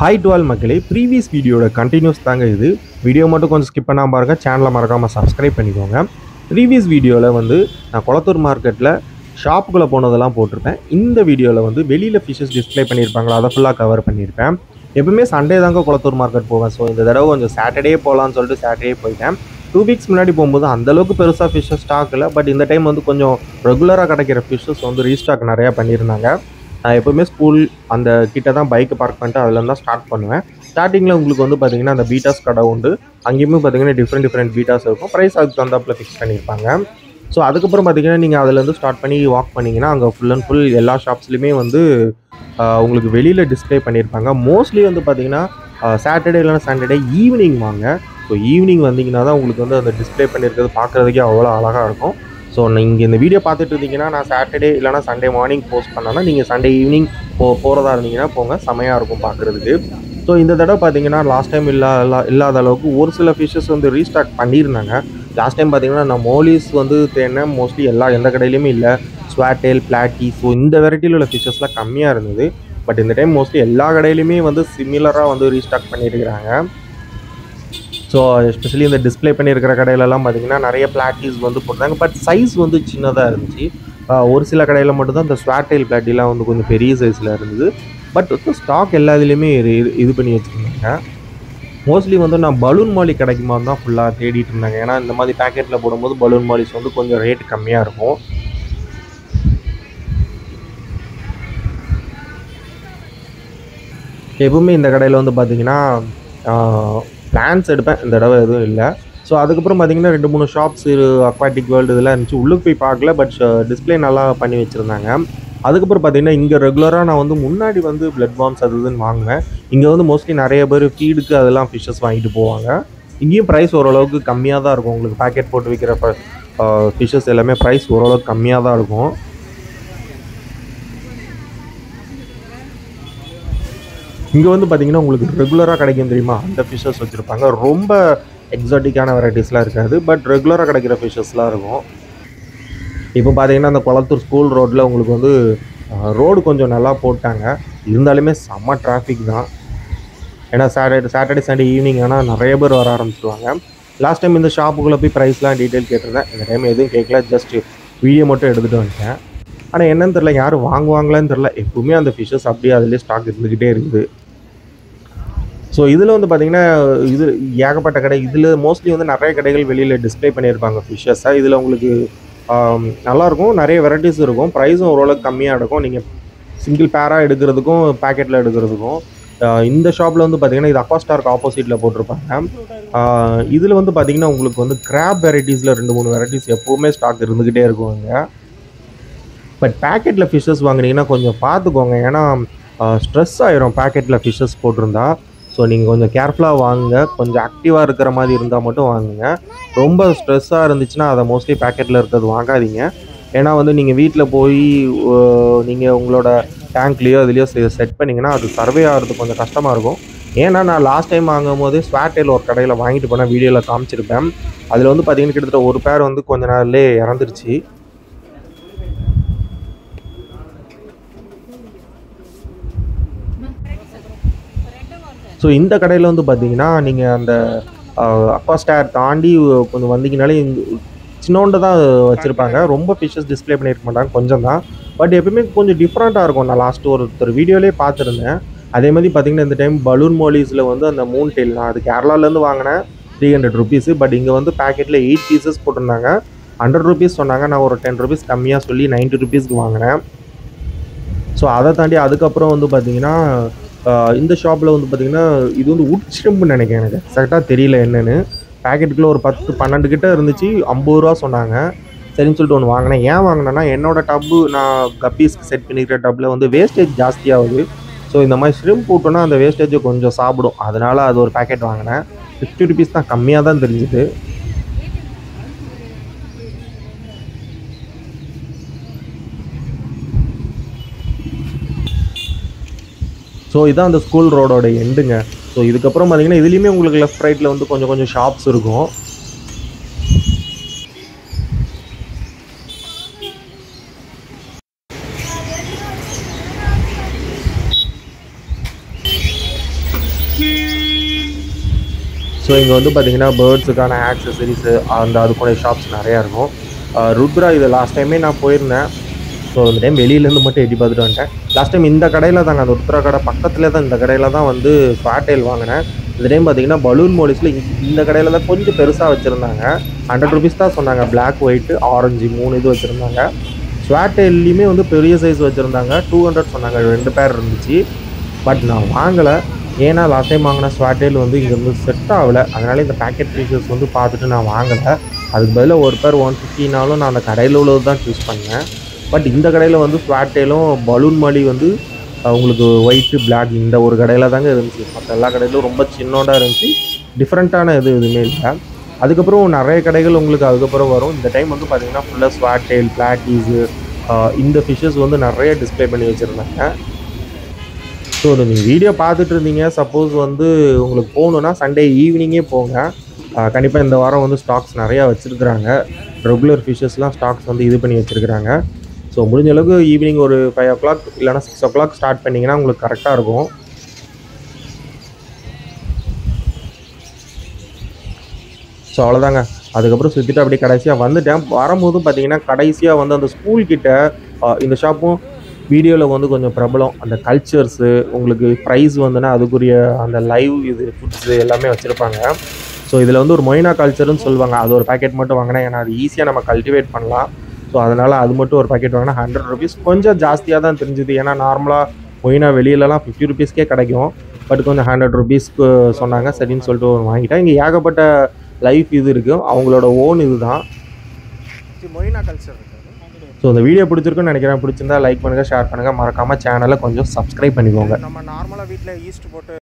Hi to all மக்களே, previous வீடியோட continuous தாங்க இது. வீடியோ மட்டும் கொஞ்சம் ஸ்கிப் பண்ணாம பாருங்க. சேனலை மறக்காம சப்ஸ்கிரைப் பண்ணிக்கோங்க. ப்ரீவியஸ் வீடியோவில் வந்து நான் கொளத்தூர் மார்க்கெட்டில் ஷாப்புக்குள்ளே போனதெல்லாம் போட்டிருப்பேன். இந்த வீடியோவில் வந்து வெளியில் ஃபிஷஸ் டிஸ்ப்ளே பண்ணியிருப்பாங்களா, அதை ஃபுல்லாக கவர் பண்ணியிருப்பேன். எப்பவுமே சண்டே தாங்க கொளத்தூர் மார்க்கெட் போவேன். ஸோ இந்த தடவை கொஞ்சம் சாட்டர்டே போகலான்னு சொல்லிட்டு சாட்டர்டே போயிட்டேன். 2 வீக்ஸ் முன்னாடி போகும்போது அந்தளவுக்கு பெருசாக ஃபிஷ்ஷஸ் ஸ்டாக் இல்லை. பட் இந்த டைம் வந்து கொஞ்சம் ரெகுலராக கிடைக்கிற ஃபிஷ்ஷஸ் வந்து ரீஸ்டாக் நிறையா பண்ணியிருந்தாங்க. நான் எப்போவுமே ஸ்கூல் அந்த கிட்ட தான் பைக்கை பார்க் பண்ணிட்டு அதுலேருந்து தான் ஸ்டார்ட் பண்ணுவேன். ஸ்டார்டிங்கில் உங்களுக்கு வந்து பார்த்தீங்கன்னா அந்த பீட்டாஸ் கடை உண்டு. அங்கேயுமே பார்த்தீங்கன்னா டிஃப்ரெண்ட் பீட்டாஸ் இருக்கும். ப்ரைஸ் அதுக்கு தகுந்தாப்பில் ஃபிக்ஸ் பண்ணியிருப்பாங்க. ஸோ அதுக்கப்புறம் பார்த்தீங்கன்னா நீங்கள் அதுலேருந்து ஸ்டார்ட் பண்ணி வாக் பண்ணிங்கன்னா அங்கே ஃபுல் அண்ட் ஃபுல் எல்லா ஷாப்ஸ்லையுமே வந்து உங்களுக்கு வெளியில் டிஸ்ப்ளே பண்ணியிருப்பாங்க. மோஸ்ட்லி வந்து பார்த்தீங்கன்னா சாட்டர்டே இல்லைனா சண்டே ஈவினிங் வாங்க. ஸோ ஈவினிங் வந்தீங்கன்னா தான் உங்களுக்கு வந்து அந்த டிஸ்ப்ளே பண்ணியிருக்கிறது பார்க்குறதுக்கே அவ்வளோ அழகாக இருக்கும். ஸோ நீங்கள் இந்த வீடியோ பார்த்துட்டு இருந்தீங்கன்னா நான் சாட்டர்டே இல்லைனா சண்டே மார்னிங் போஸ்ட் பண்ணேன்னா நீங்கள் சண்டே ஈவினிங் போகிறதா இருந்தீங்கன்னா போங்க, செமையாக இருக்கும் பார்க்குறதுக்கு. ஸோ இந்த தடவை பார்த்தீங்கன்னா லாஸ்ட் டைம் இல்லாத அளவுக்கு ஒரு சில ஃபிஷ்ஷஸ் வந்து ரீஸ்டாக் பண்ணியிருந்தாங்க. லாஸ்ட் டைம் பார்த்தீங்கன்னா நான் மோலிஸ் வந்து தேடினேன். மோஸ்ட்லி எந்த கடையிலையுமே இல்லை. ஸ்வாட்டேல், பிளாட்டி, ஸோ இந்த வெரைட்டியில் உள்ள ஃபிஷ்ஷஸ்லாம் கம்மியாக இருந்தது. பட் இந்த டைம் மோஸ்ட்லி எல்லா கடையிலையுமே வந்து சிமிலராக வந்து ரீஸ்டாக் பண்ணியிருக்கிறாங்க. ஸோ எஸ்பெஷலி இந்த டிஸ்பிளே பண்ணியிருக்கிற கடையிலலாம் பார்த்திங்கன்னா நிறைய பிளாட்டிஸ் வந்து போட்டாங்க. பட் சைஸ் வந்து சின்னதாக இருந்துச்சு. ஒரு சில கடையில் மட்டும்தான் இந்த ஸ்வாட்டெயில் பிளாட்டிலாம் வந்து கொஞ்சம் பெரிய சைஸில் இருந்தது. பட் ஸ்டாக் எல்லா இதுலேயுமே இது பண்ணி வச்சுருந்தாங்க. மோஸ்ட்லி வந்து நான் பலூன் மாலி கிடைக்குமா தான் ஃபுல்லாக தேடிட்டு இருந்தாங்க. ஏன்னா இந்த மாதிரி பேக்கெட்டில் போடும்போது பலூன் மாலிஸ் வந்து கொஞ்சம் ரேட் கம்மியாக இருக்கும். எப்பவுமே இந்த கடையில் வந்து பார்த்திங்கன்னா பிளான்ஸ் எடுப்பேன். இந்த தடவை எதுவும் இல்லை. ஸோ அதுக்கப்புறம் பார்த்திங்கன்னா 2-3 ஷாப்ஸ் அக்வாட்டிக் வேர்ல்டு இதெல்லாம் இருந்துச்சு. உள்ளுக்கு போய் பார்க்கல. பட் டிஸ்பிளே நல்லா பண்ணி வச்சுருந்தாங்க. அதுக்கப்புறம் பார்த்திங்கன்னா இங்கே ரெகுலராக நான் வந்து முன்னாடி வந்து பிளட் பாம்ஸ் அது இதுன்னு வாங்குவேன். இங்கே வந்து மோஸ்ட்லி நிறைய பேர் ஃபீடுக்கு அதெல்லாம் ஃபிஷ்ஷஸ் வாங்கிட்டு போவாங்க. இங்கேயும் ப்ரைஸ் ஓரளவுக்கு கம்மியாக தான் இருக்கும். உங்களுக்கு பேக்கெட் போட்டு விற்கிற ஃபிஷ்ஷஸ் எல்லாமே ப்ரைஸ் ஓரளவுக்கு கம்மியாக தான் இருக்கும். இங்கே வந்து பார்த்திங்கன்னா உங்களுக்கு ரெகுலராக கிடைக்கும் தெரியுமா, அந்த ஃபிஷ்ஷஸ் வச்சுருப்பாங்க. ரொம்ப எக்ஸாட்டிக்கான வெரைட்டிஸ்லாம் இருக்காது. பட் ரெகுலராக கிடைக்கிற ஃபிஷ்ஷஸ்லாம் இருக்கும். இப்போ பார்த்தீங்கன்னா அந்த கொளத்தூர் ஸ்கூல் ரோட்டில் உங்களுக்கு வந்து ரோடு கொஞ்சம் நல்லா போட்டாங்க. இருந்தாலுமே செம்ம டிராஃபிக் தான். ஏன்னா சாட்டர்டே சண்டே ஈவினிங் ஆனால் நிறைய பேர் வர ஆரம்பிச்சிடுவாங்க. லாஸ்ட் டைம் இந்த ஷாப்புக்குள்ளே போய் ப்ரைஸ்லாம் டீட்டெயில் கேட்டிருந்தேன். இந்த டைம் எதுவும் கேட்கல. ஜஸ்ட் வீடியோ மட்டும் எடுத்துகிட்டு வந்துட்டேன். ஆனால் என்னன்னு தெரில, யாரும் வாங்குவாங்களான்னு தெரில. எப்பவுமே அந்த ஃபிஷ்ஷஸ் அப்படியே அதிலே ஸ்டாக் இருந்துக்கிட்டே இருக்குது. ஸோ இதில் வந்து பார்த்திங்கன்னா இது ஏகப்பட்ட கடை. இதில் மோஸ்ட்லி வந்து நிறைய கடைகள் வெளியில் டிஸ்பிளே பண்ணியிருப்பாங்க ஃபிஷ்ஷஸை. இதில் உங்களுக்கு நல்லாயிருக்கும். நிறைய வெரைட்டிஸ் இருக்கும். ப்ரைஸும் ஓரளவுக்கு கம்மியாக இருக்கும். நீங்கள் சிங்கிள் பேராக எடுக்கிறதுக்கும் பேக்கெட்டில் எடுக்கிறதுக்கும். இந்த ஷாப்பில் வந்து பார்த்திங்கன்னா இது அக்வாஸ்டாருக்கு ஆப்போசிட்டில் போட்டிருப்பாங்க. இதில் வந்து பார்த்திங்கன்னா உங்களுக்கு வந்து கிராப் வெரைட்டிஸில் 2-3 வெரைட்டிஸ் எப்போவுமே ஸ்டாக் இருந்துக்கிட்டே இருக்குங்க. பட் பேக்கெட்டில் ஃபிஷ்ஷஸ் வாங்குனீங்கன்னா கொஞ்சம் பார்த்துக்கோங்க. ஏன்னா ஸ்ட்ரெஸ் ஆகிரும் பேக்கெட்டில் ஃபிஷ்ஷஸ் போட்டிருந்தா. ஸோ நீங்கள் கொஞ்சம் கேர்ஃபுல்லாக வாங்குங்க. கொஞ்சம் ஆக்டிவாக இருக்கிற மாதிரி இருந்தால் மட்டும் வாங்குங்க. ரொம்ப ஸ்ட்ரெஸ்ஸாக இருந்துச்சுன்னா அதை மோஸ்ட்லி பேக்கெட்டில் இருக்கிறது வாங்காதீங்க. ஏன்னா வந்து நீங்கள் வீட்டில் போய் நீங்கள் உங்களோட டேங்க்லேயோ இதுலேயோ செட் பண்ணிங்கன்னா அது சர்வே ஆகிறது கொஞ்சம் கஷ்டமாக இருக்கும். ஏன்னா நான் லாஸ்ட் டைம் வாங்கும் போதே ஸ்வாட்டேல் ஒரு கடையில் வாங்கிட்டு போனேன். வீடியோவில் காமிச்சிருப்பேன். அதில் வந்து பார்த்திங்கன்னா கிட்டத்தட்ட ஒரு பேர் வந்து கொஞ்ச நாள்லேயே இறந்துருச்சு. ஸோ இந்த கடையில் வந்து பார்த்திங்கன்னா நீங்கள் அந்த அக்வாஸ்டார் தாண்டி கொஞ்சம் வந்தீங்கனாலே சின்னோண்டு தான் வச்சுருப்பாங்க. ரொம்ப ஃபிஷ்ஷஸ் டிஸ்பிளே பண்ணியிருக்க மாட்டாங்க, கொஞ்சம் தான். பட் எப்பவுமே கொஞ்சம் டிஃப்ரெண்ட்டாக இருக்கும். நான் லாஸ்ட்டு ஒருத்தர் வீடியோலேயே பார்த்துருந்தேன். அதே மாதிரி பார்த்திங்கன்னா இந்த டைம் பலூன் மோலிஸில் வந்து அந்த மூன் டெயில் நான் அது கேரளாலேருந்து வாங்கினேன். 300 rupees. பட் இங்கே வந்து பேக்கெட்டில் 8 pieces போட்டிருந்தாங்க. 100 rupees சொன்னாங்க. நான் ஒரு 10 rupees கம்மியாக சொல்லி 90 rupeesக்கு வாங்கினேன். ஸோ அதை தாண்டி அதுக்கப்புறம் வந்து பார்த்திங்கன்னா இந்த ஷாப்பில் வந்து பார்த்திங்கன்னா இது வந்து உட் ஷ்ரிம்ப்னு நினைக்கிறேன். எனக்கு எக்ஸாக்டாக தெரியல என்னென்னு. பேக்கெட்டுக்குள்ளே ஒரு 10-12 கிட்ட இருந்துச்சு. 50 ரூபா சொன்னாங்க. சரின்னு சொல்லிட்டு ஒன்று வாங்கினேன். ஏன் வாங்கினேன்னா என்னோடய டப்பு நான் கப்பீஸ்க்கு செட் பண்ணிக்கிற டப்பில் வந்து வேஸ்டேஜ் ஜாஸ்தியாகுது. ஸோ இந்த மாதிரி ஷ்ரிம்ப் போட்டோன்னா அந்த வேஸ்டேஜை கொஞ்சம் சாப்பிடும். அதனால் அது ஒரு பேக்கெட் வாங்கினேன். 50 rupees தான், கம்மியாக தான் தெரிஞ்சுது. ஸோ இதான் அந்த ஸ்கூல் ரோடோட எண்டுங்க. ஸோ இதுக்கப்புறம் பார்த்திங்கன்னா இதுலேயுமே உங்களுக்கு லெஃப்ட் ரைட்டில் வந்து கொஞ்சம் ஷாப்ஸ் இருக்கும். ஸோ இங்கே வந்து பார்த்தீங்கன்னா பேர்ட்ஸுக்கான ஆக்சசரிஸு அதுக்குடைய ஷாப்ஸ் நிறையா இருக்கும். ருத்ரா இது லாஸ்ட் டைமே நான் போயிருந்தேன். ஸோ இந்த டைம் வெளியிலேருந்து மட்டும் எட்டி பார்த்துட்டு வந்துட்டேன். லாஸ்ட் டைம் இந்த கடையில் தாங்க, அந்த ருத்ரா கடை பக்கத்தில் தான், இந்த கடையில் தான் வந்து ஸ்வாட்டேல் வாங்கினேன். இந்த டைம் பார்த்தீங்கன்னா பலூன் மோலிஸில் இந்த கடையில் தான் கொஞ்சம் பெருசாக வச்சுருந்தாங்க. 100 ருபீஸ் தான் சொன்னாங்க. பிளாக், ஒயிட்டு, ஆரஞ்சு 3 இது வச்சுருந்தாங்க. ஸ்வாட்டேல்லையுமே வந்து பெரிய சைஸ் வச்சுருந்தாங்க. 200 சொன்னாங்க. 2 பேர் இருந்துச்சு. பட் நான் வாங்கலை. ஏன்னா லாஸ்ட் டைம் வாங்கின ஸ்வாட்டேல் வந்து இங்கே வந்து செட் ஆகலை. அதனால் இந்த பேக்கெட் பீசஸ் வந்து பார்த்துட்டு நான் வாங்கலை. அதுக்கு பதிலாக ஒரு பேர் 150னாலும் நான் அந்த கடையில் உள்ளது தான் சூஸ் பண்ணேன். பட் இந்த கடையில் வந்து ஸ்வாட்டேலும் பலூன் மாலி வந்து உங்களுக்கு ஒயிட்டு, பிளாக் இந்த ஒரு கடையில் தாங்க இருந்துச்சு. மற்ற எல்லா கடையிலும் ரொம்ப சின்னோண்டாக இருந்துச்சு. டிஃப்ரெண்ட்டான எதுவுமே இல்லை. அதுக்கப்புறம் நிறைய கடைகள் உங்களுக்கு அதுக்கப்புறம் வரும். இந்த டைம் வந்து பார்த்திங்கன்னா ஃபுல்லாக ஸ்வாட்டேல், பிளாக்கீஸு இந்த ஃபிஷ்ஷஸ் வந்து நிறைய டிஸ்பிளே பண்ணி வச்சுருந்தாங்க. ஸோ நீங்கள் வீடியோ பார்த்துட்டு இருந்தீங்க. சப்போஸ் வந்து உங்களுக்கு போகணுன்னா சண்டே ஈவினிங்கே போங்க. கண்டிப்பாக இந்த வாரம் வந்து ஸ்டாக்ஸ் நிறையா வச்சுருக்குறாங்க. ரெகுலர் ஃபிஷ்ஷஸ்லாம் ஸ்டாக்ஸ் வந்து இது பண்ணி வச்சுருக்குறாங்க. ஸோ முடிஞ்ச அளவுக்கு ஈவினிங் ஒரு 5 o'clock இல்லைனா 6 o'clock ஸ்டார்ட் பண்ணிங்கன்னா உங்களுக்கு கரெக்டாக இருக்கும். ஸோ அவ்வளோதாங்க. அதுக்கப்புறம் சுற்றிட்டு அப்படியே கடைசியாக வந்துட்டேன். வரும்போதும் பார்த்தீங்கன்னா கடைசியாக வந்து அந்த ஸ்கூல்கிட்ட இந்த ஷாப்பும் வீடியோவில் வந்து கொஞ்சம் பிரபலம். அந்த கல்ச்சர்ஸு உங்களுக்கு ப்ரைஸ் வந்துன்னா அதுக்குரிய அந்த லைவ் இது ஃபுட்ஸு எல்லாமே வச்சுருப்பாங்க. ஸோ இதில் வந்து ஒரு மொய்னா கல்ச்சர்னு சொல்லுவாங்க. அது ஒரு பேக்கெட் மட்டும் வாங்கினா, ஏன்னா அது ஈஸியாக நம்ம கல்டிவேட் பண்ணலாம். ஸோ அதனால் அது மட்டும் ஒரு பேக்கெட் வாங்கினா 100 ருபீஸ். கொஞ்சம் ஜாஸ்தியாக தான் தெரிஞ்சுது. ஏன்னா நார்மலாக மொய்னா வெளியிலலாம் 50 ருபீஸ்க்கே கிடைக்கும். பட் கொஞ்சம் 100 ருபீஸ்க்கு சொன்னாங்க. சரின்னு சொல்லிட்டு வாங்கிட்டேன். இங்கே ஏகப்பட்ட லைஃப் இது இருக்குது. அவங்களோட ஓன் இது தான் மொய்னா கல்ச்சர். ஸோ இந்த வீடியோ பிடிச்சிருக்குன்னு நினைக்கிறேன். பிடிச்சிருந்தா லைக் பண்ணுங்கள், ஷேர் பண்ணுங்கள். மறக்காமல் சேனலை கொஞ்சம் சப்ஸ்கிரைப் பண்ணிக்கோங்க. நம்ம நார்மலாக வீட்டில் ஈஸ்ட் போட்டு